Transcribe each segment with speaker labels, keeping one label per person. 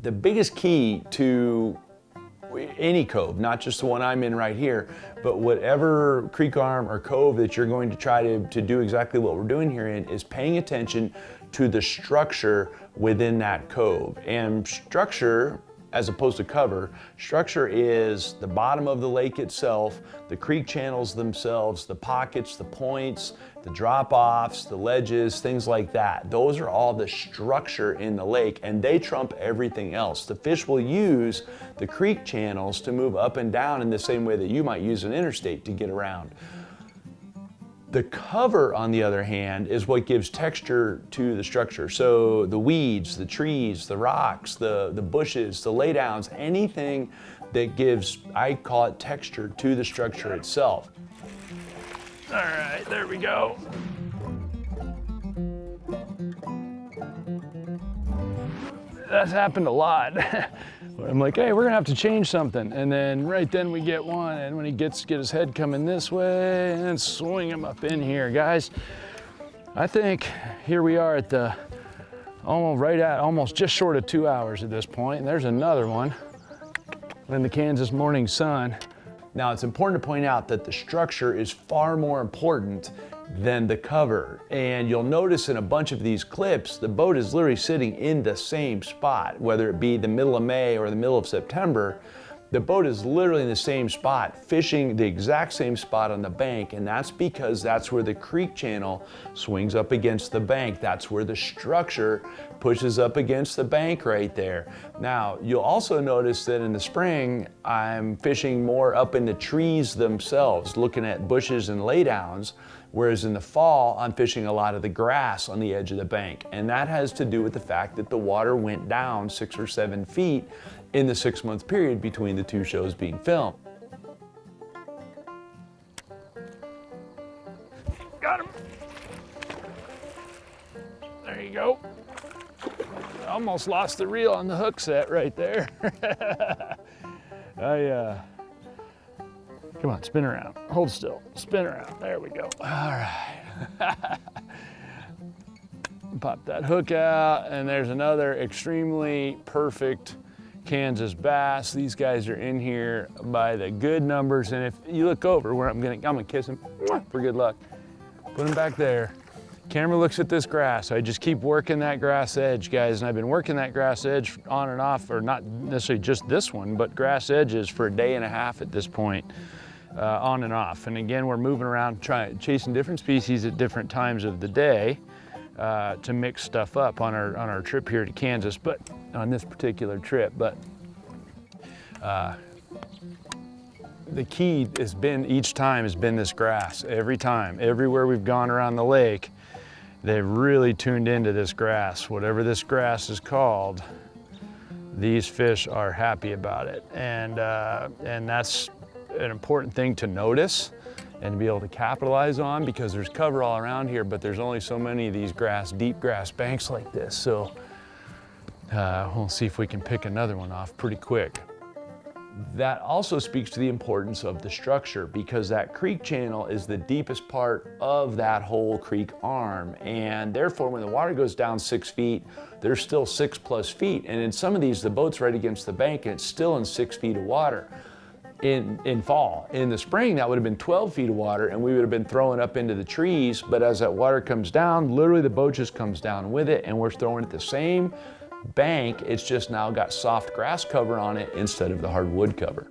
Speaker 1: The biggest key to any cove, not just the one I'm in right here, but whatever creek arm or cove that you're going to try to do exactly what we're doing here in, is paying attention to the structure within that cove. And structure, as opposed to cover, structure is the bottom of the lake itself, the creek channels themselves, the pockets, the points, the drop-offs, the ledges, things like that. Those are all the structure in the lake, and they trump everything else. The fish will use the creek channels to move up and down in the same way that you might use an interstate to get around. The cover, on the other hand, is what gives texture to the structure. So the weeds, the trees, the rocks, the bushes, the laydowns, anything that gives, I call it, texture to the structure itself. All right, there we go. That's happened a lot. I'm like, hey, we're gonna have to change something. And then right then we get one, and when he get his head coming this way, and swing him up in here, guys. I think here we are at the, almost just short of 2 hours at this point, and there's another one in the Kansas morning sun. Now, it's important to point out that the structure is far more important than the cover. And you'll notice in a bunch of these clips, the boat is literally sitting in the same spot, whether it be the middle of May or the middle of September. The boat is literally in the same spot, fishing the exact same spot on the bank, and that's because that's where the creek channel swings up against the bank. That's where the structure pushes up against the bank right there. Now, you'll also notice that in the spring, I'm fishing more up in the trees themselves, looking at bushes and laydowns, whereas in the fall, I'm fishing a lot of the grass on the edge of the bank. And that has to do with the fact that the water went down 6 or 7 feet in the 6-month period between the two shows being filmed. Got him. There you go. Almost lost the reel on the hook set right there. Come on, spin around. Hold still. Spin around. There we go. All right. Pop that hook out, and there's another extremely perfect Kansas bass. These guys are in here by the good numbers, and if you look over where I'm gonna kiss him for good luck. Put him back there. Camera looks at this grass. I just keep working that grass edge, guys, and I've been working that grass edge on and off, or not necessarily just this one, but grass edges for a day and a half at this point, on and off. And again, we're moving around, chasing different species at different times of the day to mix stuff up on our trip here to Kansas, but on this particular trip. But the key has been, each time, has been this grass. Every time, everywhere we've gone around the lake, they've really tuned into this grass. Whatever this grass is called, these fish are happy about it. And that's an important thing to notice and to be able to capitalize on, because there's cover all around here, but there's only so many of these deep grass banks like this. So we'll see if we can pick another one off pretty quick. That also speaks to the importance of the structure, because that creek channel is the deepest part of that whole creek arm. And therefore, when the water goes down 6 feet, there's still 6+ feet. And in some of these, the boat's right against the bank and it's still in 6 feet of water in fall. In the spring, that would have been 12 feet of water and we would have been throwing up into the trees. But as that water comes down, literally the boat just comes down with it, and we're throwing at the same bank. It's just now got soft grass cover on it instead of the hard wood cover.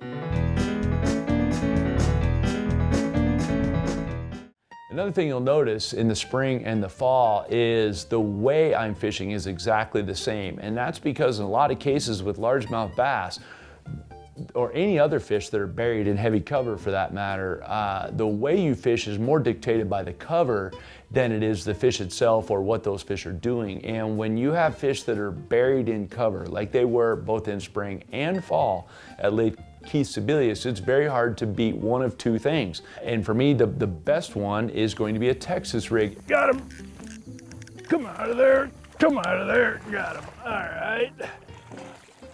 Speaker 1: Another thing you'll notice in the spring and the fall is the way I'm fishing is exactly the same. And that's because in a lot of cases with largemouth bass, or any other fish that are buried in heavy cover for that matter, the way you fish is more dictated by the cover than it is the fish itself or what those fish are doing. And when you have fish that are buried in cover, like they were both in spring and fall at Lake Keith Sebelius, it's very hard to beat one of two things. And for me, the best one is going to be a Texas rig. Got him! Come out of there! Come out of there! Got him! All right.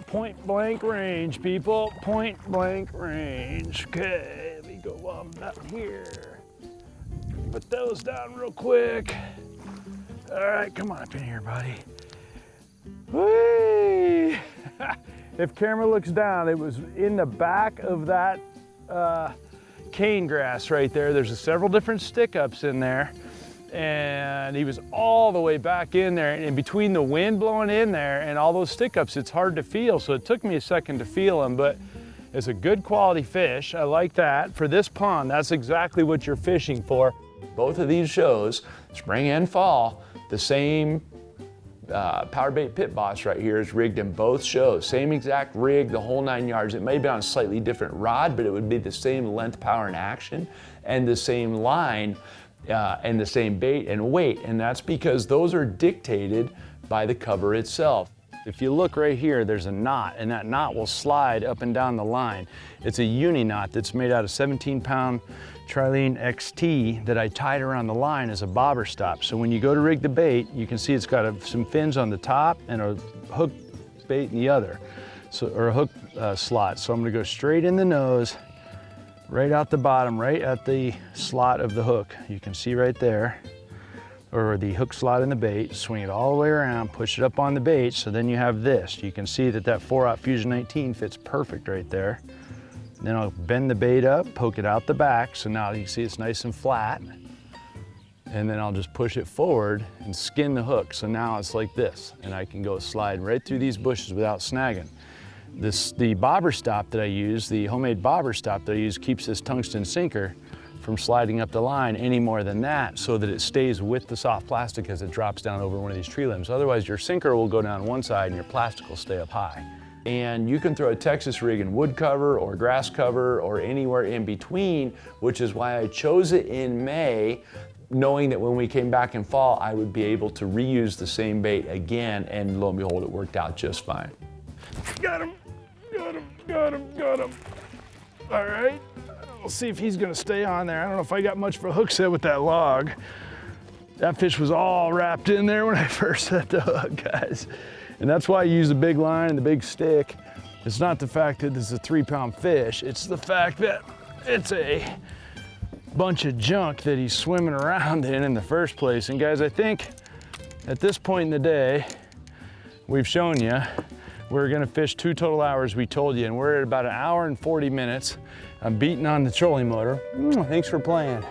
Speaker 1: Point blank range, people. Point blank range. Okay, let me go while I'm down here. Put those down real quick. All right, come on up in here, buddy. Whee! If camera looks down, it was in the back of that cane grass right there. There's several different stick ups in there. And he was all the way back in there, and between the wind blowing in there and all those stick ups, it's hard to feel. So it took me a second to feel him, but it's a good quality fish. I like that. For this pond, that's exactly what you're fishing for. Both of these shows, spring and fall, the same power bait pit boss right here is rigged in both shows. Same exact rig, the whole 9 yards. It may be on a slightly different rod, but it would be the same length, power, and action, and the same line, and the same bait and weight, and that's because those are dictated by the cover itself. If you look right here, there's a knot, and that knot will slide up and down the line. It's a uni knot that's made out of 17-pound Trilene XT that I tied around the line as a bobber stop. So when you go to rig the bait, you can see it's got some fins on the top and a hook bait in the other, or a hook slot. So I'm gonna go straight in the nose, right out the bottom, right at the slot of the hook. You can see right there, or the hook slot in the bait, swing it all the way around, push it up on the bait, so then you have this. You can see that 4-aught Fusion 19 fits perfect right there. Then I'll bend the bait up, poke it out the back, so now you can see it's nice and flat. And then I'll just push it forward and skin the hook. So now it's like this, and I can go slide right through these bushes without snagging. The bobber stop that I use, the homemade bobber stop that I use, keeps this tungsten sinker from sliding up the line any more than that, so that it stays with the soft plastic as it drops down over one of these tree limbs. Otherwise, your sinker will go down one side and your plastic will stay up high. And you can throw a Texas rig in wood cover or grass cover or anywhere in between, which is why I chose it in May, knowing that when we came back in fall, I would be able to reuse the same bait again, and lo and behold, it worked out just fine. Got him, got him, got him, got him. All right, we'll see if he's gonna stay on there. I don't know if I got much of a hook set with that log. That fish was all wrapped in there when I first set the hook, guys. And that's why I use the big line and the big stick. It's not the fact that this is a 3-pound fish, it's the fact that it's a bunch of junk that he's swimming around in the first place. And guys, I think at this point in the day, we've shown you, we're gonna fish 2 total hours, we told you, and we're at about 1 hour and 40 minutes. I'm beating on the trolling motor. Thanks for playing.